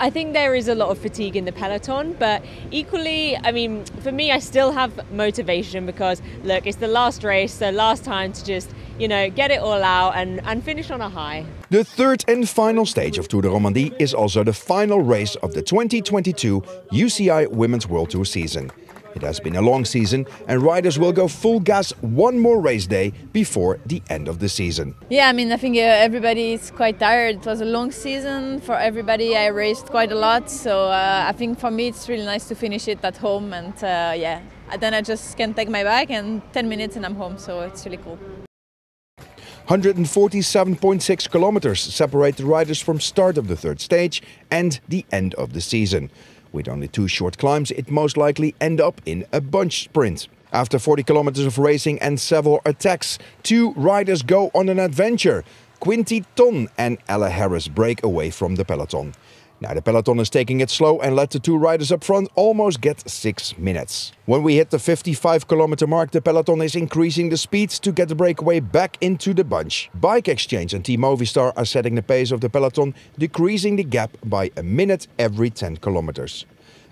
I think there is a lot of fatigue in the peloton, but equally, I mean, for me, I still have motivation because, look, it's the last race, the last time to just, you know, get it all out and finish on a high. The third and final stage of Tour de Romandie is also the final race of the 2022 UCI Women's World Tour season. It has been a long season and riders will go full gas one more race day before the end of the season. Yeah, I mean, I think everybody is quite tired. It was a long season for everybody. I raced quite a lot, so I think for me it's really nice to finish it at home and yeah, then I just can take my bag and 10 minutes and I'm home, so it's really cool. 147.6 kilometers separate the riders from start of the third stage and the end of the season. With only 2 short climbs, it most likely end up in a bunch sprint. After 40 kilometers of racing and several attacks, 2 riders go on an adventure. Quinty Ton and Ella Harris break away from the peloton. Now the peloton is taking it slow and let the 2 riders up front almost get 6 minutes. When we hit the 55-kilometer mark, the peloton is increasing the speeds to get the breakaway back into the bunch. Bike Exchange and Team Movistar are setting the pace of the peloton, decreasing the gap by a minute every 10 kilometers.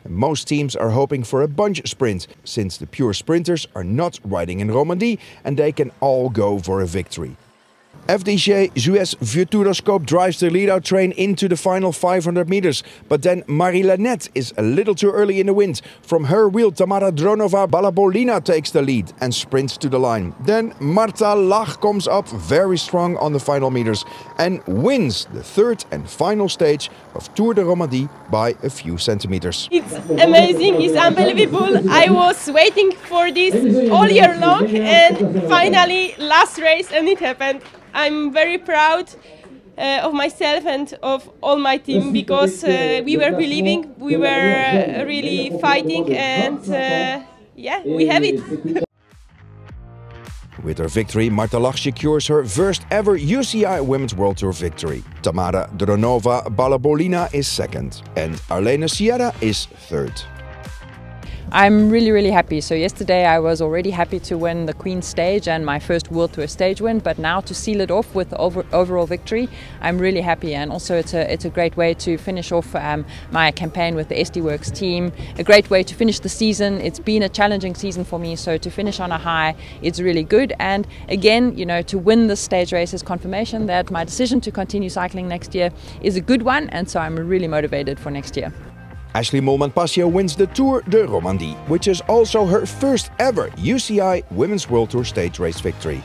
Most teams are hoping for a bunch sprint, since the pure sprinters are not riding in Romandie and they can all go for a victory. UCIWWT drives the lead-out train into the final 500 meters, but then Marie-Lanette is a little too early in the wind. From her wheel, Tamara Dronova-Balabolina takes the lead and sprints to the line. Then Marta Lach comes up very strong on the final meters and wins the third and final stage of Tour de Romandie by a few centimeters. It's amazing, it's unbelievable. I was waiting for this all year long and finally last race and it happened. I'm very proud of myself and of all my team because we were believing, we were really fighting and yeah, we have it. With her victory, Marta Lach secures her first ever UCI Women's World Tour victory. Tamara Dronova-Balabolina is second and Arlene Sierra is third. I'm really happy. So yesterday I was already happy to win the Queen stage and my first World Tour stage win, but now to seal it off with the overall victory, I'm really happy. And also it's a great way to finish off my campaign with the SD Works team, a great way to finish the season. It's been a challenging season for me, so to finish on a high, it's really good. And again, you know, to win this stage race is confirmation that my decision to continue cycling next year is a good one, and so I'm really motivated for next year. Ashley Moolman-Pasio wins the Tour de Romandie, which is also her first ever UCI Women's World Tour stage race victory.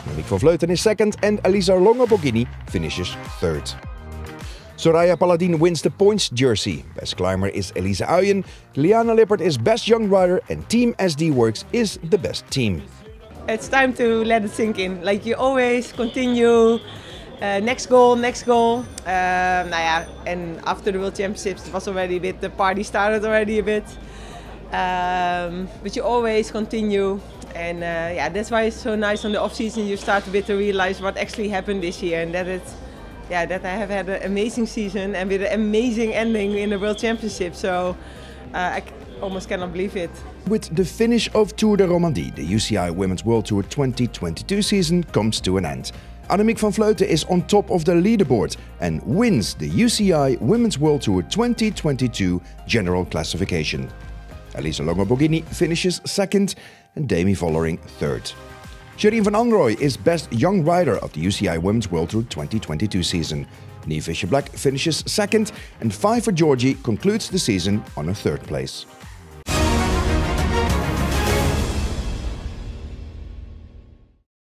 Annemiek van Vleuten is second and Elisa Longo-Borghini finishes third. Soraya Paladin wins the points jersey. Best climber is Elise Uyen, Liana Lippert is best young rider and Team SD Works is the best team. It's time to let it sink in. Like you always continue. Next goal. And after the World Championships, it was already a bit, the party started already a bit. But you always continue. And yeah, that's why it's so nice on the off season. You start a bit to realize what actually happened this year, and that that I have had an amazing season and with an amazing ending in the World Championship. So I almost cannot believe it. With the finish of Tour de Romandie, the UCI Women's World Tour 2022 season comes to an end. Annemiek van Vleuten is on top of the leaderboard and wins the UCI Women's World Tour 2022 General Classification. Elisa Longo-Borghini finishes second and Demi Vollering third. Sherine van Anrooy is best young rider of the UCI Women's World Tour 2022 season. Niamh Fisher-Black finishes second and Pfeiffer Georgie concludes the season on a third place.